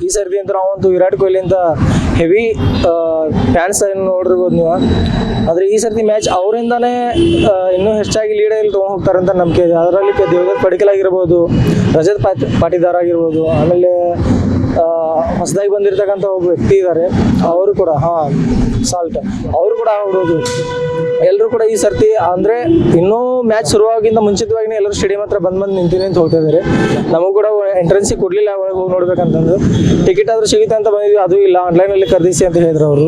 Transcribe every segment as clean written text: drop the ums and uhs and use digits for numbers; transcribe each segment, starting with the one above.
ಈ ಸರ್ತಿ ಅಂತ ನಾವಂತೂ ವಿರಾಟ್ ಕೊಹ್ಲಿ ಅಂತ ಹೆವಿ ಫ್ಯಾನ್ಸ್ ನೋಡಿರ್ಬೋದು ನೀವು. ಆದರೆ ಈ ಸರ್ತಿ ಮ್ಯಾಚ್ ಅವರಿಂದಾನೇ ಇನ್ನೂ ಹೆಚ್ಚಾಗಿ ಲೀಡಲ್ಲಿ ತೊಗೊಂಡು ಹೋಗ್ತಾರೆ ಅಂತ ನಂಬಿಕೆ ಇದೆ. ಅದರಲ್ಲಿ ದೇವದತ್ ಪಡಿಕಲ್ ಆಗಿರ್ಬೋದು, ರಜತ್ ಪಾಟಿದಾರ್ ಆಗಿರ್ಬೋದು, ಆಮೇಲೆ ಹೊಸದಾಗಿ ಬಂದಿರತಕ್ಕಂಥ ಒಬ್ಬ ವ್ಯಕ್ತಿ ಇದ್ದಾರೆ, ಅವರು ಕೂಡ ಸಾಲ್ಟ್ ಅವರು ಕೂಡ ಆಡ್ಬೋದು. ಎಲ್ಲರೂ ಕೂಡ ಈ ಸರ್ತಿ ಅಂದರೆ ಇನ್ನೂ ಮ್ಯಾಚ್ ಶುರುವಾಗಿಂದ ಮುಂಚಿತವಾಗಿ ಎಲ್ಲರೂ ಸ್ಟೇಡಿಯಂ ಹತ್ರ ಬಂದು ನಿಂತೀನಿ ಅಂತ ಹೋಗ್ತಾ ಇದ್ದಾರೆ. ನಮಗೂ ಕೂಡ ಎಂಟ್ರೆನ್ಸಿಗೆ ಕೊಡಲಿಲ್ಲ, ಒಳಗೆ ಹೋಗಿ ನೋಡ್ಬೇಕಂತಂದು. ಟಿಕೆಟ್ ಆದರೂ ಸಿಗುತ್ತೆ ಅಂತ ಬಂದಿದ್ವಿ, ಅದು ಇಲ್ಲ, ಆನ್ಲೈನಲ್ಲಿ ಖರೀದಿಸಿ ಅಂತ ಹೇಳಿದ್ರು ಅವರು.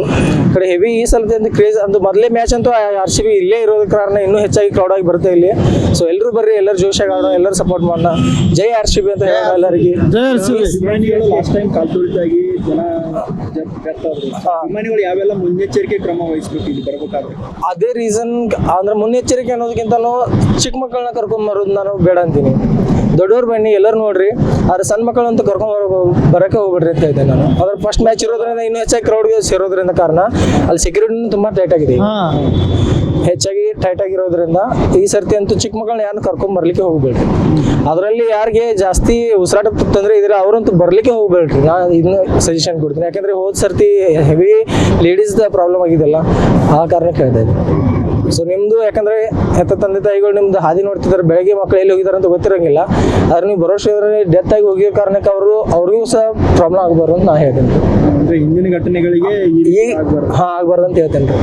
ಕಡೆ ಹೆವಿ ಈ ಸಲದ ಅಂತ ಕ್ರೇಜ್ ಅಂತ ಮೊದಲೇ ಮ್ಯಾಚ್ ಅಂತೂ RCB ಇಲ್ಲೇ ಇರೋದ ಕಾರಣ ಇನ್ನೂ ಹೆಚ್ಚಾಗಿ ಕ್ರೌಡ್ ಆಗಿ ಬರುತ್ತೆ ಇಲ್ಲಿ. ಸೊ ಎಲ್ಲರೂ ಬರ್ರಿ, ಎಲ್ಲರೂ ಜೋಶಾಗಿ ಆಡೋಣ, ಎಲ್ಲರೂ ಸಪೋರ್ಟ್ ಮಾಡೋಣ. ಜೈ RCB ಅಂತ ಹೇಳೋಣ ಎಲ್ಲರಿಗೆ. ಲಾಸ್ಟ್ ಟೈಮ್ ಕಾಲ್ತುಳಿತಾಗಿ ಜನ ಅಭಿಮಾನಿಗಳು ಯಾವೆಲ್ಲ ಮುನ್ನೆಚ್ಚರಿಕೆ ಕ್ರಮ ವಹಿಸ್ಬೇಕು ಇಲ್ಲಿ ಬರ್ಬೇಕಾದ್ರೆ? ಅದೇ ರೀಸನ್ ಅಂದ್ರೆ ಮುನ್ನೆಚ್ಚರಿಕೆ ಅನ್ನೋದಕ್ಕಿಂತಲೂ ಚಿಕ್ಕ ಮಕ್ಕಳನ್ನ ಕರ್ಕೊಂಡ್ಬರೋದು ನಾನು ಬೇಡ ಅಂತೀನಿ. ದೊಡ್ಡವ್ರು ಬನ್ನಿ, ಎಲ್ಲರೂ ನೋಡ್ರಿ, ಆದ್ರೆ ಸಣ್ಣ ಮಕ್ಕಳಂತೂ ಬರೋಕ್ಕೆ ಹೋಗ್ಬಿಡ್ರಿ ಅಂತ ಇದ್ದೆ ನಾನು. ಅದ್ರ ಫಸ್ಟ್ ಮ್ಯಾಚ್ ಇರೋದ್ರಿಂದ ಇನ್ನೂ ಹೆಚ್ಚಾಗಿ ಕ್ರೌಡ್ಗೆ ಸೇರೋದ್ರಿಂದ ಕಾರಣ ಅಲ್ಲಿ ಸೆಕ್ಯೂರಿಟಿನೂ ತುಂಬ ಟೈಟ್ ಆಗಿದೆ, ಹೆಚ್ಚಾಗಿ ಟೈಟ್ ಆಗಿರೋದ್ರಿಂದ ಈ ಸರ್ತಿ ಅಂತೂ ಚಿಕ್ಕ ಮಕ್ಕಳನ್ನ ಯಾರನ್ನ ಕರ್ಕೊಂಡ್ಬರ್ಲಿಕ್ಕೆ ಹೋಗ್ಬೇಡ್ರಿ. ಅದರಲ್ಲಿ ಯಾರಿಗೆ ಜಾಸ್ತಿ ಉಸಿರಾಟ ತೊಂದರೆ ಇದ್ರೆ ಅವರಂತೂ ಬರ್ಲಿಕ್ಕೆ ಹೋಗ್ಬೇಡ್ರಿ. ನಾನು ಇದನ್ನ ಸಜೆಷನ್ ಕೊಡ್ತೀನಿ, ಯಾಕಂದ್ರೆ ಹೋದ ಸರ್ತಿ ಹೆವಿ ಲೇಡೀಸ್ದ ಪ್ರಾಬ್ಲಮ್ ಆಗಿದೆಲ್ಲ, ಆ ಕಾರಣ ಕೇಳ್ತಾ ಇದ್ದೆ. ಸೊ ನಿಮ್ಮದು ಯಾಕಂದರೆ ತಂದೆ ತಾಯಿಗಳು ನಿಮ್ದು ಹಾದಿ ನೋಡ್ತಿದ್ದಾರೆ, ಬೆಳಗ್ಗೆ ಮಕ್ಕಳು ಎಲ್ಲಿ ಹೋಗಿದ್ದಾರೆ ಅಂತ ಗೊತ್ತಿರೋಂಗಿಲ್ಲ. ಆದ್ರೆ ನೀವು ಬರೋಷ್ಟ್ರಲ್ಲಿ ಡೆತ್ ಆಗಿ ಹೋಗಿರೋ ಕಾರಣಕ್ಕೆ ಅವ್ರಿಗೂ ಸಹ ಪ್ರಾಬ್ಲಮ್ ಆಗಬಾರ್ದು ಅಂತ ನಾನು ಹೇಳ್ತೇನೆ ರೀ. ಅಂದರೆ ಹಿಂದಿನ ಘಟನೆಗಳಿಗೆ ಆಗಬಾರ್ದು ಅಂತ ಹೇಳ್ತೇನೆ ರೀ.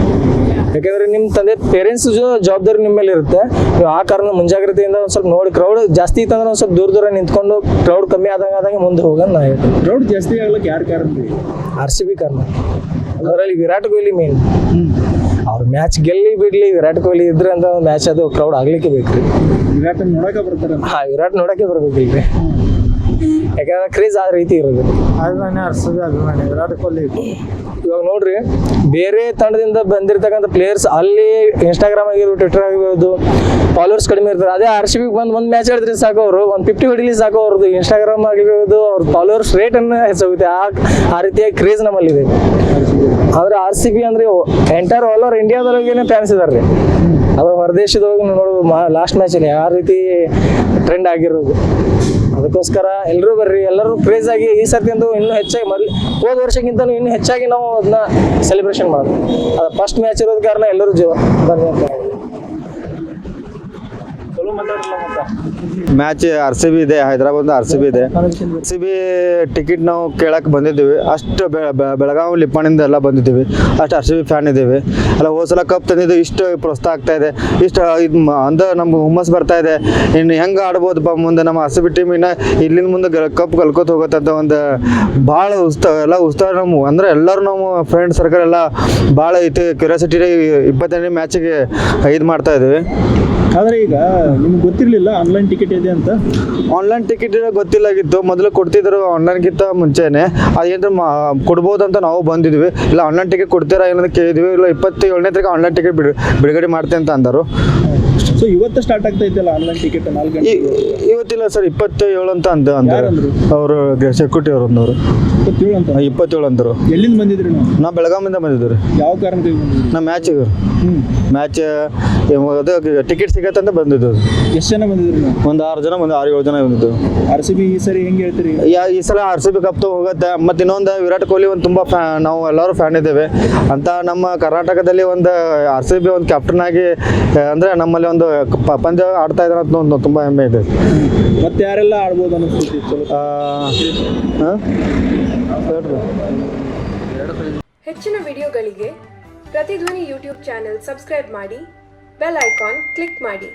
ಯಾಕಂದರೆ ನಿಮ್ಮ ತಂದೆ ಪೇರೆಂಟ್ಸ್ ಜವಾಬ್ದಾರಿ ನಿಮ್ಮ ಮೇಲೆ ಇರುತ್ತೆ. ನೀವು ಆ ಕಾರಣ ಮುಂಜಾಗ್ರತೆಯಿಂದ ಒಂದು ಸ್ವಲ್ಪ ನೋಡಿ, ಕ್ರೌಡ್ ಜಾಸ್ತಿ ಇತ್ತಂದ್ರೆ ಒಂದು ಸ್ವಲ್ಪ ದೂರ ನಿಂತ್ಕೊಂಡು ಕ್ರೌಡ್ ಕಮ್ಮಿ ಆದಂಗೆ ಮುಂದೆ ಹೋಗೋದು ನಾನು ಹೇಳ್ತೇನೆ. ಕ್ರೌಡ್ ಜಾಸ್ತಿ ಆಗ್ಲಿಕ್ಕೆ ಯಾರು ಕಾರಣ? RCB ಕಾರಣ. ಅದರಲ್ಲಿ ವಿರಾಟ್ ಕೊಹ್ಲಿ ಮೇನ್. ಅವ್ರು ಮ್ಯಾಚ್ ಗೆಲ್ಲಿ ಬಿಡ್ಲಿ, ವಿರಾಟ್ ಕೊಹ್ಲಿ ಇದ್ರೆ ಅಂತ ಮ್ಯಾಚ್ ಅದು ಕ್ರೌಡ್ ಆಗ್ಲಿಕ್ಕೆ ಬೇಕ್ರಿ. ವಿರಾಟ್ ನೋಡಕ್ಕೆ ಬರ್ತಾರೆ. ವಿರಾಟ್ ನೋಡಕ್ಕೆ ಬರ್ಬೇಕಿಲ್ರಿ, ಯಾಕಂದ್ರೆ ಕ್ರೇಜ್ ಆ ರೀತಿ ಇರೋದು. ಅಭಿಮಾನಿ ವಿರಾಟ್ ಕೊಹ್ಲಿ. ಇವಾಗ ನೋಡ್ರಿ, ಬೇರೆ ತಂಡದಿಂದ ಬಂದಿರತಕ್ಕಂಥ ಪ್ಲೇಯರ್ಸ್ ಅಲ್ಲಿ ಇನ್ಸ್ಟಾಗ್ರಾಮ್ ಆಗಿರ್ಬೋದು, ಟ್ವಿಟರ್ ಆಗಿರ್ಬೋದು, ಫಾಲೋವರ್ಸ್ ಕಡಿಮೆ ಇರ್ತಾರೆ. ಅದೇ RCB ಬಂದು ಒಂದು ಮ್ಯಾಚ್ ಆಡಿದ್ರೆ ಸಾಕು, ಅವರು 150 ಹೊಡಿಲಿ ಸಾಕು, ಅವ್ರದ್ದು ಇನ್ಸ್ಟಾಗ್ರಾಮ್ ಆಗಿರ್ಬೋದು, ಅವ್ರ ಫಾಲೋವರ್ಸ್ ರೇಟನ್ನು ಹೆಚ್ಚಾಗುತ್ತೆ. ಆ ರೀತಿಯಾಗಿ ಕ್ರೇಜ್ ನಮ್ಮಲ್ಲಿದೆ. ಆದರೆ RCB ಅಂದರೆ ಎಂಟೈರ್ ಆಲ್ ಓವರ್ ಇಂಡಿಯಾದೊಳಗೇನೆ ಫ್ಯಾನ್ಸ್ ಇದ್ದಾರೆ ರೀ. ಅವಾಗ ಹೊರದೇಶದೊಳಗೆ ನೋಡೋದು ಲಾಸ್ಟ್ ಮ್ಯಾಚಲ್ಲಿ ಆ ರೀತಿ ಟ್ರೆಂಡ್ ಆಗಿರೋದು. ಅದಕ್ಕೋಸ್ಕರ ಎಲ್ಲರೂ ಬರ್ರಿ, ಎಲ್ಲರೂ ಕ್ರೇಜ್ ಆಗಿ ಈ ಸರ್ತಿ ಅಂತೂ ಇನ್ನೂ ಹೆಚ್ಚಾಗಿ ಹೋದ ವರ್ಷಕ್ಕಿಂತಲೂ ಇನ್ನೂ ಹೆಚ್ಚಾಗಿ ನಾವು ಅದನ್ನ ಸೆಲೆಬ್ರೇಷನ್ ಮಾಡೋದು. ಅದು ಫಸ್ಟ್ ಮ್ಯಾಚ್ ಇರೋದ ಕಾರಣ ಎಲ್ಲರೂ ಬನ್ನಿ ಅಂತ ಮ್ಯಾಚ್ RCB ಇದೆ, ಹೈದರಾಬಾದ್ RCB ಇದೆ. RCB ಟಿಕೆಟ್ ನಾವು ಕೇಳಕ್ಕೆ ಬಂದಿದ್ದೀವಿ. ಅಷ್ಟು ಬೆಳಗಾವಿ ಲಿಪ್ಪಣಿಂದ ಎಲ್ಲ ಬಂದಿದ್ದೀವಿ, ಅಷ್ಟು RCB ಫ್ಯಾನ್ ಇದ್ದೀವಿ. ಅಲ್ಲ ಹೋದ ಸಲ ಕಪ್ ತಂದಿದ್ದು ಇಷ್ಟು ಪ್ರೋತ್ಸಾಹ ಆಗ್ತಾ ಇದೆ, ಇಷ್ಟು ಇದು ಅಂದ್ರೆ ನಮ್ಗೆ ಹುಮ್ಮಸ್ ಬರ್ತಾ ಇದೆ. ಇನ್ನು ಹೆಂಗೆ ಆಡ್ಬೋದಪ್ಪ ಮುಂದೆ ನಮ್ಮ RCB ಟೀಮ್ ಇನ್ನು ಇಲ್ಲಿಂದ ಮುಂದೆ ಕಪ್ ಕಲ್ಕೋತ ಹೋಗುತ್ತೆ ಅಂತ ಒಂದು ಭಾಳ ಉತ್ಸಾಹ ನಮ್ಮ ಅಂದರೆ ಎಲ್ಲರೂ ನಮ್ಮ ಫ್ರೆಂಡ್ ಸರ್ಕಲ್ ಎಲ್ಲ ಭಾಳ ಐತಿ ಕ್ಯೂರಿಯಾಸಿಟಿ. 28ನೇ ಮ್ಯಾಚಿಗೆ ಇದು ಮಾಡ್ತಾ ಇದ್ದೀವಿ. ಆದರೆ ಈಗ ನಿಮ್ಗೆ ಗೊತ್ತಿರಲಿಲ್ಲ ಆನ್ಲೈನ್ ಟಿಕೆಟ್ ಇದೆ ಅಂತ? ಆನ್ಲೈನ್ ಟಿಕೆಟ್ ಗೊತ್ತಿಲ್ಲಾಗಿತ್ತು, ಮೊದಲು ಕೊಡ್ತಿದ್ರು ಆನ್ಲೈನ್ಗಿಂತ ಮುಂಚೆನೆ. ಅದೇನು ಕೊಡ್ಬೋದಂತ ನಾವು ಬಂದಿದ್ವಿ. ಇಲ್ಲ ಆನ್ಲೈನ್ ಟಿಕೆಟ್ ಕೊಡ್ತೀರಾ ಏನಂತ ಕೇಳಿದ್ವಿ. ಇಲ್ಲ 27ನೇ ತಾರೀಕು ಆನ್ಲೈನ್ ಟಿಕೆಟ್ ಬಿಡುಗಡೆ ಮಾಡ್ತೇನೆ ಅಂತ ಅಂದರು. ಸೊ ಇವತ್ತು ಸ್ಟಾರ್ಟ್ ಆಗ್ತಾ ಇದ್ದಲ್ಲ ಆನ್ಲೈನ್ ಟಿಕೆಟ್ 4 ಗಂಟೆ? ಇವತ್ತಿಲ್ಲ ಸರ್, 27 ಅಂತ ಅಂದರು ಅವರು, ಸೆಕ್ಯೂರಿಟಿ ಅವರು ಅಂದವರು. 27 ಅಂತ? 27 ಅಂದರು. ಎಲ್ಲಿಂದ ಬಂದಿದ್ರಿ ನೀವು? ನಾವು ಬೆಳಗಾವಿಂದ ಬಂದಿದ್ದೀವಿ. ಯಾವ ಕಾರಣಕ್ಕೆ ಬಂದಿದ್ರಿ? ನಮ್ಮ ಮ್ಯಾಚ್ ಅದು ಟಿಕೆಟ್ ಸಿಗತ್ತಂತ ಬಂದಿದ್ದು. ಎಷ್ಟು ಜನ ಬಂದಿದ್ರಿ ನೀವು? ಒಂದು 6 ಜನ, ಒಂದು 6-7 ಜನ ಬಂದಿದ್ದು. RCB ಈ ಸರಿ ಹೆಂಗೆ ಹೇಳ್ತೀರಿ? ಈ ಸಲ RCB ಕಪ್ ಹೋಗುತ್ತೆ. ಮತ್ತು ಇನ್ನೊಂದು ವಿರಾಟ್ ಕೊಹ್ಲಿ ಒಂದು ತುಂಬ ನಾವು ಎಲ್ಲರೂ ಫ್ಯಾನ್ ಇದ್ದೇವೆ ಅಂತ. ನಮ್ಮ ಕರ್ನಾಟಕದಲ್ಲಿ ಒಂದು RCB ಒಂದು ಕ್ಯಾಪ್ಟನ್ ಆಗಿ ಅಂದರೆ ನಮ್ಮಲ್ಲಿ ಒಂದು ಪಂದ್ಯ ಆಡ್ತಾ ಇದ್ದಾರೆ ಅಂತ ಒಂದು ತುಂಬ ಹೆಮ್ಮೆ ಇದೆ. ಮತ್ತೆ ಯಾರೆಲ್ಲ ಆಡ್ಬೋದು ಅನ್ನಿಸ್ತು? ಹೆಚ್ಚಿನ ವಿಡಿಯೋಗಳಿಗೆ ಪ್ರತಿಧ್ವನಿ ಯೂಟ್ಯೂಬ್ ಚಾನೆಲ್ ಸಬ್ಸ್ಕ್ರೈಬ್ ಮಾಡಿ, ಬೆಲ್ ಐಕಾನ್ ಕ್ಲಿಕ್ ಮಾಡಿ.